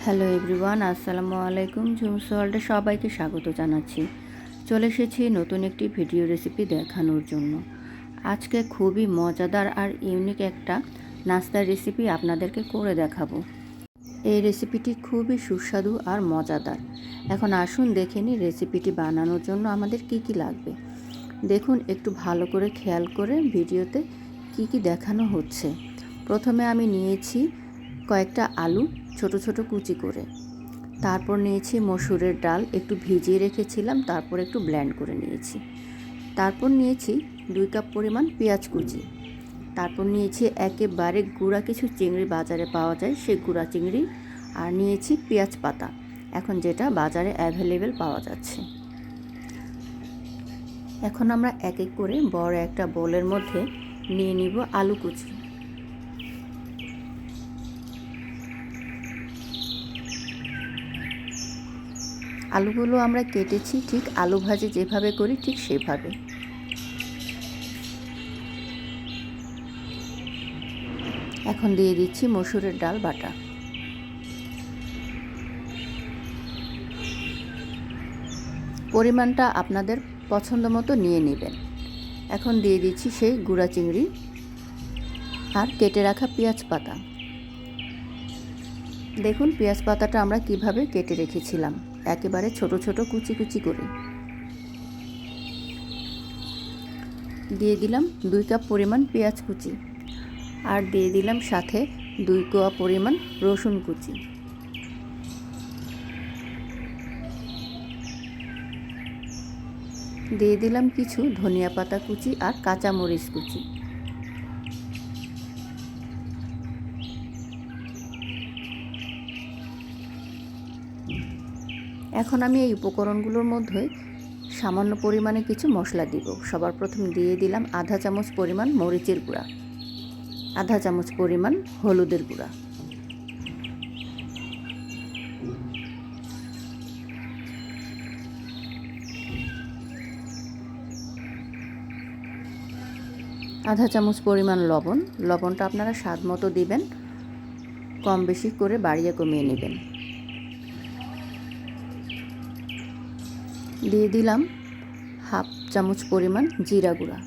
Hello everyone, আসসালামু আলাইকুম। ঝুমস ওয়ার্ল্ডে সবাইকে স্বাগত জানাচ্ছি। চলে এসেছি নতুন একটি ভিডিও রেসিপি দেখানোর জন্য। আজকে খুবই মজাদার আর ইউনিক একটা নাস্তার রেসিপি আপনাদেরকে করে দেখাবো। এই রেসিপিটি খুবই সুস্বাদু আর মজাদার। এখন আসুন দেখে নিই রেসিপিটি বানানোর জন্য আমাদের কি কি লাগবে। দেখুন, একটু ভালো করে খেয়াল করে ভিডিওতে কি কি দেখানো হচ্ছে। প্রথমে আমি নিয়েছি কয়েকটা আলু ছোট ছোট কুচি করে, তারপর নিয়েছি মসুরের ডাল, একটু ভিজিয়ে রেখেছিলাম, তারপর একটু ব্লেন্ড করে নিয়েছি। তারপর নিয়েছি 2 কাপ পরিমাণ পেঁয়াজ কুচি। তারপর নিয়েছি একেবারে গুঁড়া কিছু চিংড়ি, বাজারে পাওয়া যায় সেই গুঁড়া চিংড়ি। আর নিয়েছি পেঁয়াজ পাতা, এখন যেটা বাজারে অ্যাভেলেবেল পাওয়া যাচ্ছে। এখন আমরা এক এক করে বড় একটা বোলের মধ্যে নিয়ে নিব আলু কুচি। আলুগুলো আমরা কেটেছি ঠিক আলু ভাজি যেভাবে করি ঠিক সেভাবে। এখন দিয়ে দিচ্ছি মসুরের ডাল বাটা। পরিমাণটা আপনাদের পছন্দ মতো নিয়ে নেবেন। এখন দিয়ে দিচ্ছি সেই গুঁড়া চিংড়ি আর কেটে রাখা পেঁয়াজ পাতা। দেখুন পেঁয়াজ পাতাটা আমরা কিভাবে কেটে রেখেছিলাম, একেবারে ছোট ছোট কুচি কুচি করে। দিয়ে দিলাম 2 কাপ পরিমাণ পেঁয়াজ কুচি, আর দিয়ে দিলাম সাথে 2 কোয়া পরিমাণ রসুন কুচি। দিয়ে দিলাম কিছু ধনিয়া পাতা কুচি আর কাঁচা মরিচ কুচি। এখন আমি এই উপকরণগুলোর মধ্যে সামান্য পরিমাণে কিছু মশলা দিব। সবার প্রথম দিয়ে দিলাম আধা চামচ পরিমাণ মরিচের গুঁড়া, আধা চামচ পরিমাণ হলুদের গুঁড়া, আধা চামচ পরিমাণ লবণ। লবণটা আপনারা স্বাদ মতো দিবেন, কম বেশি করে বাড়িয়ে কমিয়ে নেবেন। দিয়ে দিলাম হাফ চামচ পরিমাণ জিরা গুঁড়া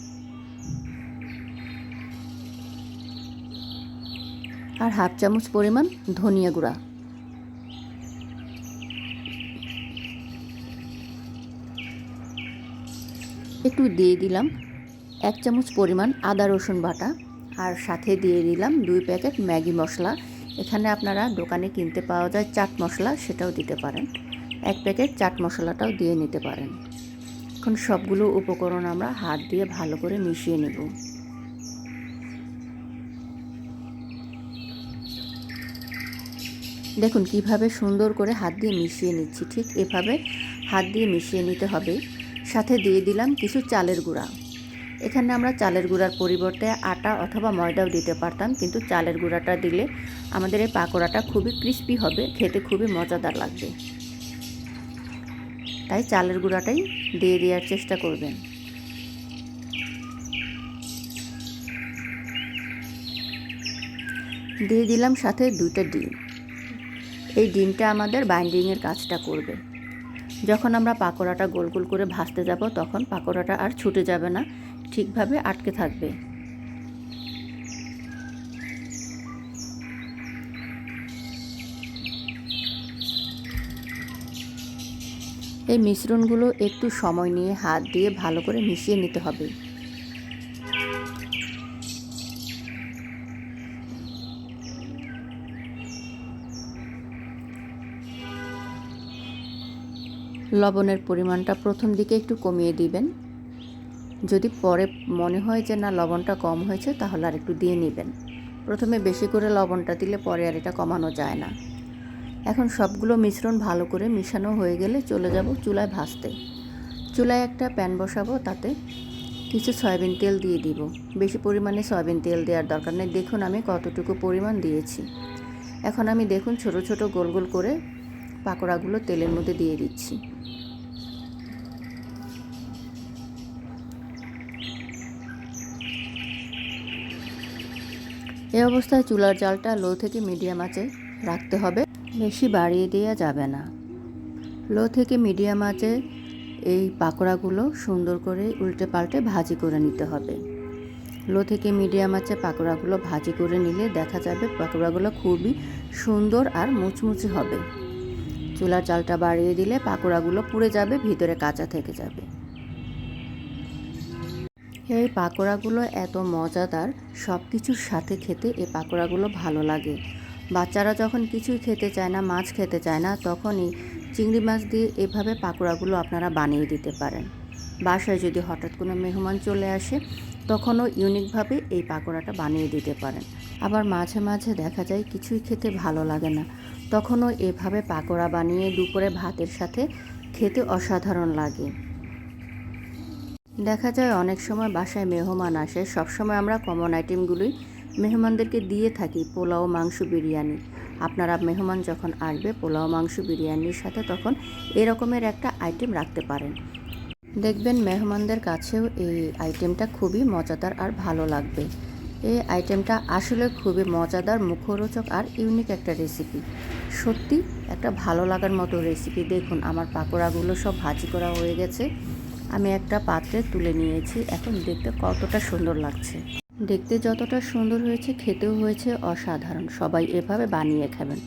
আর হাফ চামচ পরিমাণ ধনিয়া গুঁড়া। একটু দিয়ে দিলাম 1 চামচ পরিমাণ আদা রসুন বাটা, আর সাথে দিয়ে দিলাম 2 প্যাকেট ম্যাগি মশলা। এখানে আপনারা দোকানে কিনতে পাওয়া যায় চাট মশলা, সেটাও দিতে পারেন। 1 প্যাকেট চাট মশলাটাও দিয়ে নিতে পারেন। এখন সবগুলো উপকরণ আমরা হাত দিয়ে ভালো করে মিশিয়ে নেব। দেখুন কিভাবে সুন্দর করে হাত দিয়ে মিশিয়ে নিচ্ছি, ঠিক এভাবে হাত দিয়ে মিশিয়ে নিতে হবে। সাথে দিয়ে দিলাম কিছু চালের গুঁড়া। এখানে আমরা চালের গুঁড়ার পরিবর্তে আটা অথবা ময়দাও দিতে পারতাম, কিন্তু চালের গুঁড়াটা দিলে আমাদের এই পাকোড়াটা খুবই ক্রিস্পি হবে, খেতে খুবই মজাদার লাগবে। তাই চালের গুঁড়াটাই দিয়ে দেওয়ার চেষ্টা করবেন। দিয়ে দিলাম সাথে 2টা ডিম। এই ডিমটা আমাদের বাইন্ডিংয়ের কাজটা করবে। যখন আমরা পাকোড়াটা গোল গোল করে ভাজতে যাব, তখন পাকোড়াটা আর ছুটে যাবে না, ঠিকভাবে আটকে থাকবে। এই মিশ্রণগুলো একটু সময় নিয়ে হাত দিয়ে ভালো করে মিশিয়ে নিতে হবে। লবণের পরিমাণটা প্রথম দিকে একটু কমিয়ে দিবেন। যদি পরে মনে হয় যে না লবণটা কম হয়েছে, তাহলে আর একটু দিয়ে নেবেন। প্রথমে বেশি করে লবণটা দিলে পরে আর এটা কমানো যায় না। এখন সবগুলো মিশ্রণ ভালো করে মিশানো হয়ে গেলে চলে যাব চুলায় ভাজতে। চুলায় একটা প্যান বসাবো, তাতে কিছু সয়াবিন তেল দিয়ে দিব। বেশি পরিমাণে সয়াবিন তেল দেওয়ার দরকার নেই, দেখুন আমি কতটুকু পরিমাণ দিয়েছি। এখন আমি দেখুন ছোট ছোট গোল গোল করে পাকোড়াগুলো তেলের মধ্যে দিয়ে দিচ্ছি। এই অবস্থায় চুলার জালটা লো থেকে মিডিয়াম আঁচে রাখতে হবে। বেশি বাড়িয়ে দেওয়া যাবে না। লো থেকে মিডিয়াম আঁচে এই পাকোড়াগুলো সুন্দর করে উল্টে পাল্টে ভাজি করে নিতে হবে। লো থেকে মিডিয়াম আঁচে পাকোড়াগুলো ভাজি করে নিলে দেখা যাবে পাকোড়াগুলো খুবই সুন্দর আর মুচমুচে হবে। চুলার জালটা বাড়িয়ে দিলে পাকোড়াগুলো পুড়ে যাবে, ভিতরে কাঁচা থেকে যাবে। এই পাকোড়াগুলো এত মজাদার, সব কিছুর সাথে খেতে এই পাকোড়াগুলো ভালো লাগে। বাচ্চারা যখন কিছুই খেতে চায় না, মাছ খেতে চায় না, তখনই চিংড়ি মাছ দিয়ে এভাবে পাকোড়াগুলো আপনারা বানিয়ে দিতে পারেন। বাসায় যদি হঠাৎ কোনো মেহমান চলে আসে, তখনও ইউনিকভাবে এই পাকোড়াটা বানিয়ে দিতে পারেন। আবার মাঝে মাঝে দেখা যায় কিছুই খেতে ভালো লাগে না, তখনও এভাবে পাকোড়া বানিয়ে দুপুরে ভাতের সাথে খেতে অসাধারণ লাগে। দেখা যায় অনেক সময় বাসায় মেহমান আসে, সবসময় আমরা কমন আইটেমগুলোই মেহমানদেরকে দিয়ে থাকি, পোলাও, মাংস, বিরিয়ানি। আপনারা মেহমান যখন আসবে পোলাও, মাংস, বিরিয়ানির সাথে তখন এরকমের একটা আইটেম রাখতে পারেন। দেখবেন মেহমানদের কাছেও এই আইটেমটা খুবই মজাদার আর ভালো লাগবে। এই আইটেমটা আসলে খুবই মজাদার, মুখরোচক আর ইউনিক একটা রেসিপি। সত্যি একটা ভালো লাগার মতো রেসিপি। দেখুন আমার পাকোড়াগুলো সব ভাজি করা হয়ে গেছে, আমি একটা পাত্রে তুলে নিয়েছি। এখন দেখতে কতটা সুন্দর লাগছে। দেখতে যতটা সুন্দর হয়েছে, খেতেও হয়েছে অসাধারণ। সবাই এভাবে বানিয়ে খাবেন।